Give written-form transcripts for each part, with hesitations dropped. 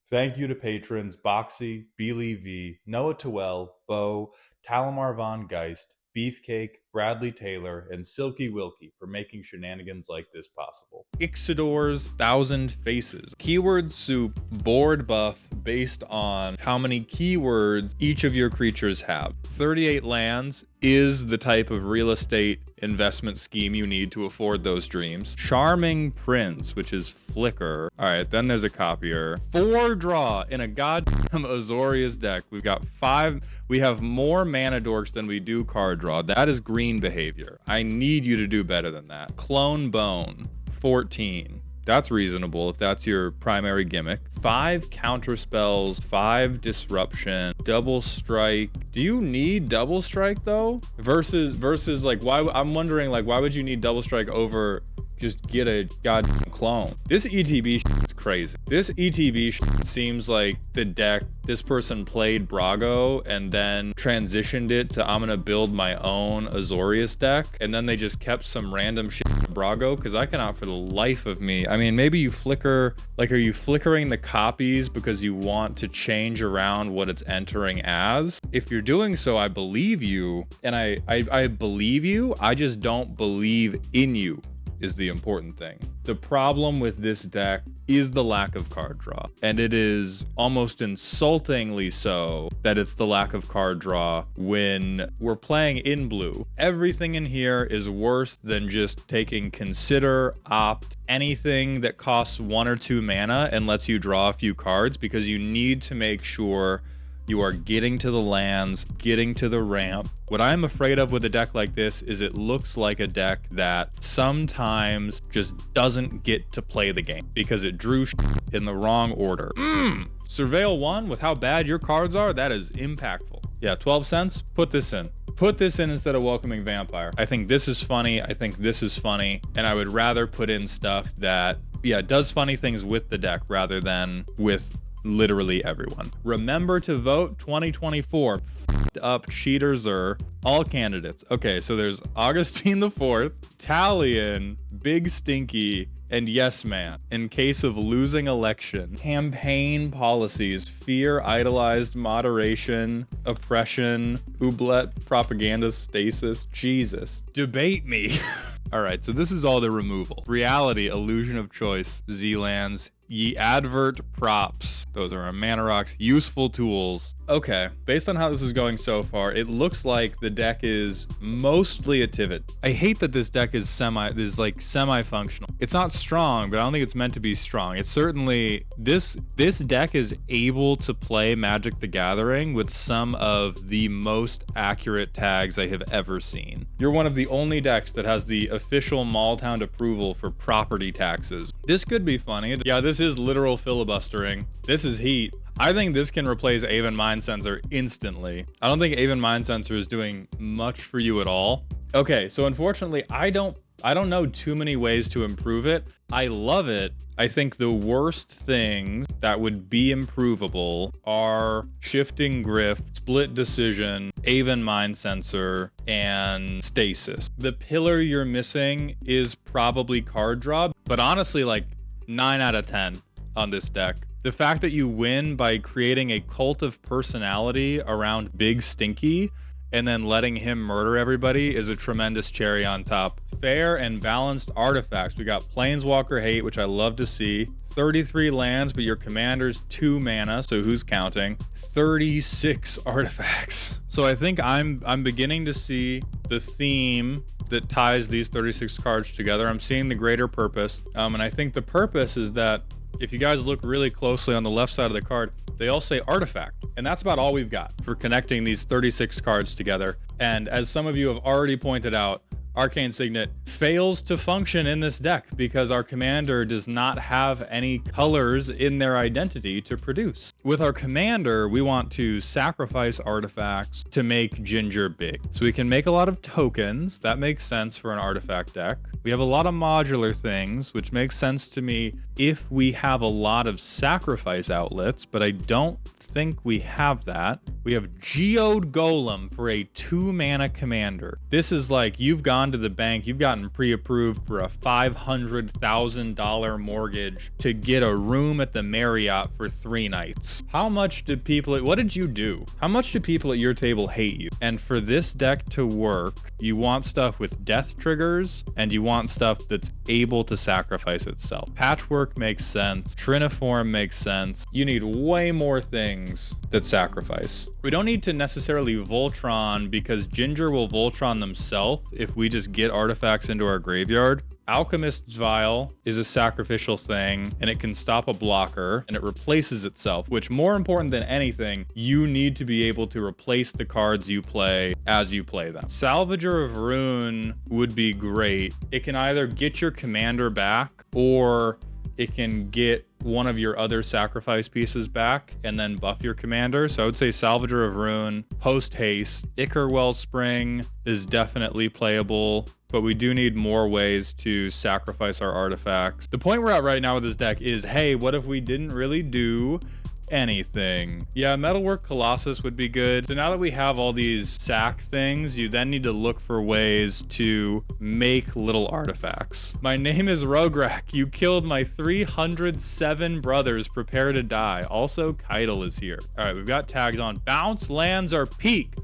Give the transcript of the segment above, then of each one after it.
Thank you to patrons Boxy, Beely V, Noah Towell, Bo, Talamar Von Geist, Beefcake, Bradley Taylor, and Silky Wilkie for making shenanigans like this possible. Ixidor's Thousand Faces. Keyword soup board buff based on how many keywords each of your creatures have. 38 lands is the type of real estate investment scheme you need to afford those dreams. Charming Prince, which is Flicker. All right, then there's a copier. 4 draw in a goddamn Azorius deck. We've got 5. We have more mana dorks than we do card draw. That is green behavior. I need you to do better than that. Clone Bone, 14. That's reasonable if that's your primary gimmick. 5 counter spells, 5 disruption, double strike. Do you need double strike though? Versus like why? I'm wondering like why would you need double strike over just get a goddamn clone? This ETB is crazy. This ETB seems like the deck this person played Brago and then transitioned it to I'm gonna build my own Azorius deck, and then they just kept some random shit to Brago, because I cannot for the life of me. I mean, maybe you flicker, like are you flickering the copies because you want to change around what it's entering as? If you're doing so, I believe you, and I believe you, I just don't believe in you is the important thing. The problem with this deck is the lack of card draw, and it is almost insultingly so that it's the lack of card draw when we're playing in blue. Everything in here is worse than just taking consider, opt, anything that costs 1 or 2 mana and lets you draw a few cards, because you need to make sure you are getting to the lands, getting to the ramp. What I'm afraid of with a deck like this is it looks like a deck that sometimes just doesn't get to play the game because it drew in the wrong order. Surveil 1 with how bad your cards are, that is impactful. Yeah, 12 cents, put this in. Put this in instead of Welcoming Vampire. I think this is funny, I think this is funny, and I would rather put in stuff that, yeah, does funny things with the deck rather than with literally everyone. Remember to vote 2024. Up cheaters are all candidates. Okay, so there's Augustine the Fourth, Talion, Big Stinky, and Yes Man. In case of losing election, campaign policies, fear, idolized, moderation, oppression, ooblet, propaganda, stasis, Jesus. Debate me. All right, so this is all the removal. Reality, illusion of choice, Z-lands, ye advert props. Those are our mana rocks, useful tools. Okay, based on how this is going so far, it looks like the deck is mostly a Tivit. I hate that this deck is semi-functional. It's not strong, but I don't think it's meant to be strong. It's certainly, this deck is able to play Magic the Gathering with some of the most accurate tags I have ever seen. You're one of the only decks that has the official Malltown approval for property taxes. This could be funny. Yeah, this is literal filibustering. This is heat. I think this can replace Aven Mind Sensor instantly. I don't think Aven Mind Sensor is doing much for you at all. Okay, so unfortunately, I don't know too many ways to improve it. I love it. I think the worst things that would be improvable are Shifting Grift, Split Decision, Aven Mind Sensor, and Stasis. The pillar you're missing is probably card draw, but honestly, like 9 out of 10 on this deck. The fact that you win by creating a cult of personality around Big Stinky and then letting him murder everybody is a tremendous cherry on top. Fair and balanced artifacts. We got Planeswalker Hate, which I love to see. 33 lands, but your commander's 2 mana, so who's counting? 36 artifacts. So I think I'm beginning to see the theme that ties these 36 cards together. I'm seeing the greater purpose, and I think the purpose is that if you guys look really closely on the left side of the card, they all say artifact, and that's about all we've got for connecting these 36 cards together. And as some of you have already pointed out, Arcane Signet fails to function in this deck because our commander does not have any colors in their identity to produce. With our commander, we want to sacrifice artifacts to make Ginger big. So we can make a lot of tokens. That makes sense for an artifact deck. We have a lot of modular things, which makes sense to me if we have a lot of sacrifice outlets, but I don't think we have that. We have Geode Golem for a 2-mana commander. This is like you've gone to the bank, you've gotten pre-approved for a $500,000 mortgage to get a room at the Marriott for 3 nights. How much do people, what did you do? How much do people at your table hate you? And for this deck to work, you want stuff with death triggers, and you want stuff that's able to sacrifice itself. Patchwork makes sense. Triniform makes sense. You need way more things that sacrifice. We don't need to necessarily Voltron, because Ginger will Voltron themselves if we just get artifacts into our graveyard. Alchemist's Vial is a sacrificial thing, and it can stop a blocker, and it replaces itself, which, more important than anything, you need to be able to replace the cards you play as you play them. Salvager of Ruin would be great. It can either get your commander back, or it can get one of your other sacrifice pieces back and then buff your commander. So I would say Salvager of Ruin, Post Haste. Ichor Wellspring is definitely playable, but we do need more ways to sacrifice our artifacts. The point we're at right now with this deck is, hey, what if we didn't really do anything? Yeah, Metalwork Colossus would be good. So now that we have all these sack things, you then need to look for ways to make little artifacts. My name is Rograk. You killed my 307 brothers. Prepare to die. Also, Keitel is here. All right, we've got tags on. Bounce lands are peak.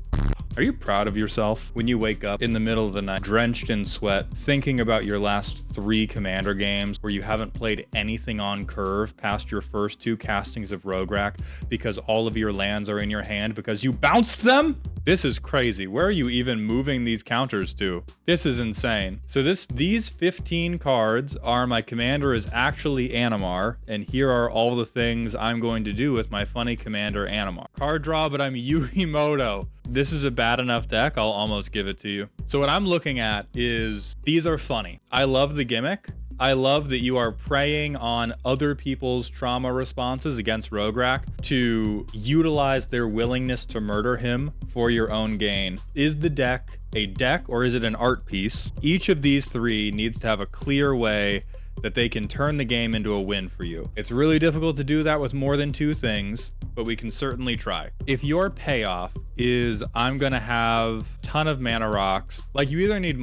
Are you proud of yourself when you wake up in the middle of the night, drenched in sweat, thinking about your last 3 commander games where you haven't played anything on curve past your first 2 castings of Rograk because all of your lands are in your hand because you bounced them? This is crazy. Where are you even moving these counters to? This is insane. So these 15 cards are my commander is actually Animar, and here are all the things I'm going to do with my funny commander Animar. Card draw, but I'm Yurimoto. This is a bad enough deck, I'll almost give it to you. So what I'm looking at is, these are funny. I love the gimmick. I love that you are preying on other people's trauma responses against Rograk to utilize their willingness to murder him for your own gain. Is the deck a deck or is it an art piece? Each of these 3 needs to have a clear way that they can turn the game into a win for you. It's really difficult to do that with more than 2 things, but we can certainly try. If your payoff is I'm gonna have a ton of mana rocks, like you either need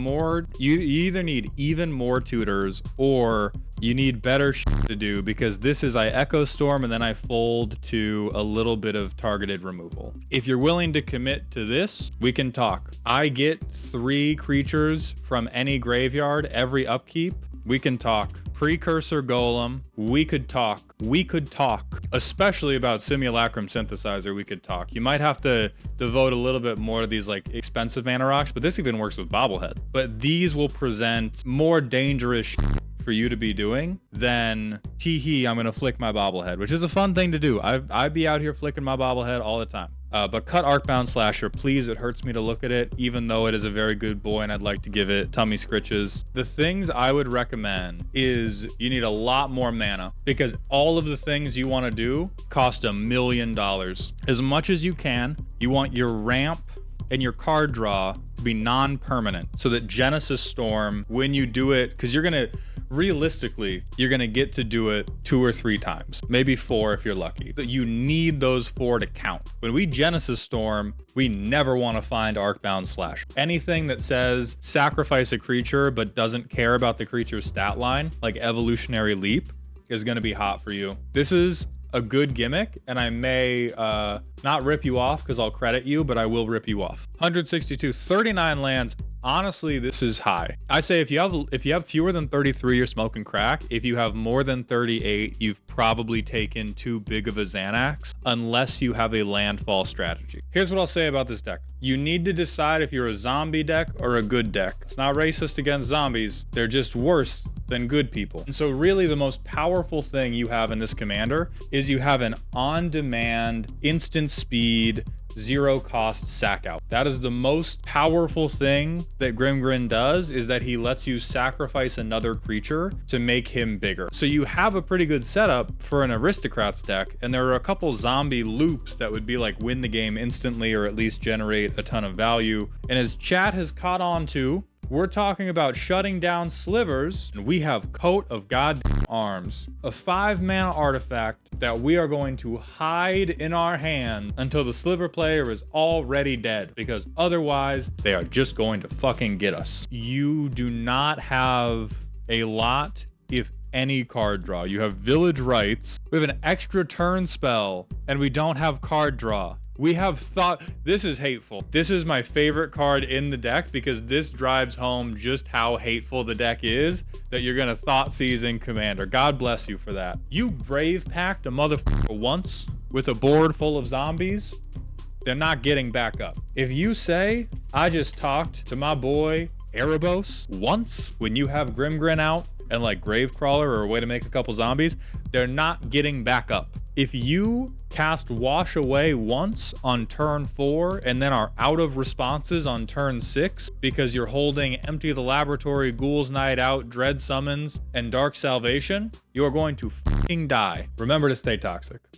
even more tutors, or you need better to do, because this is I Echo Storm and then I fold to a little bit of targeted removal. If you're willing to commit to this, we can talk. I get 3 creatures from any graveyard every upkeep. We can talk. Precursor Golem, we could talk. We could talk. Especially about Simulacrum Synthesizer, we could talk. You might have to devote a little bit more to these like expensive mana rocks, but this even works with Bobblehead. But these will present more dangerous for you to be doing than tee-hee, I'm gonna flick my Bobblehead, which is a fun thing to do. I'd be out here flicking my Bobblehead all the time. But cut Arcbound Slasher, please. It hurts me to look at it, even though it is a very good boy and I'd like to give it tummy scritches. The things I would recommend is you need a lot more mana, because all of the things you want to do cost $1 million. As much as you can, you want your ramp and your card draw to be non-permanent, so that Genesis Storm, when you do it, because realistically, you're gonna get to do it 2 or 3 times, maybe 4 if you're lucky. But you need those 4 to count. When we Genesis Storm, we never want to find Arcbound Slash. Anything that says sacrifice a creature but doesn't care about the creature's stat line, like Evolutionary Leap, is gonna be hot for you. This is a good gimmick, and I may not rip you off because I'll credit you, but I will rip you off. 162, 39 lands. Honestly, this is high. I say if you have fewer than 33, you're smoking crack. If you have more than 38, you've probably taken too big of a Xanax, unless you have a landfall strategy. Here's what I'll say about this deck. You need to decide if you're a zombie deck or a good deck. It's not racist against zombies. They're just worse than good people. And so really the most powerful thing you have in this commander is you have an on-demand, instant speed, 0 cost sack out. That is the most powerful thing that Grimgrin does, is that he lets you sacrifice another creature to make him bigger. So you have a pretty good setup for an Aristocrats deck, and there are a couple zombie loops that would be like win the game instantly or at least generate a ton of value. And as chat has caught on to, we're talking about shutting down slivers, and we have Coat of Goddamn Arms, a 5-mana artifact that we are going to hide in our hand until the sliver player is already dead, because otherwise they are just going to fucking get us. You do not have a lot, if any, card draw. You have Village Rites, we have an extra turn spell, and we don't have card draw. We have thought. This is hateful. This is my favorite card in the deck because this drives home just how hateful the deck is, that you're gonna Thought Season Commander. God bless you for that. You Brave Packed a motherfucker once with a board full of zombies, they're not getting back up. If you say, I just talked to my boy Erebos once, when you have Grimgrin out and like Gravecrawler or a way to make a couple zombies, they're not getting back up. If you cast Wash Away once on turn 4 and then are out of responses on turn 6 because you're holding Empty the Laboratory, Ghoul's Night Out, Dread Summons, and Dark Salvation, you are going to fucking die. Remember to stay toxic.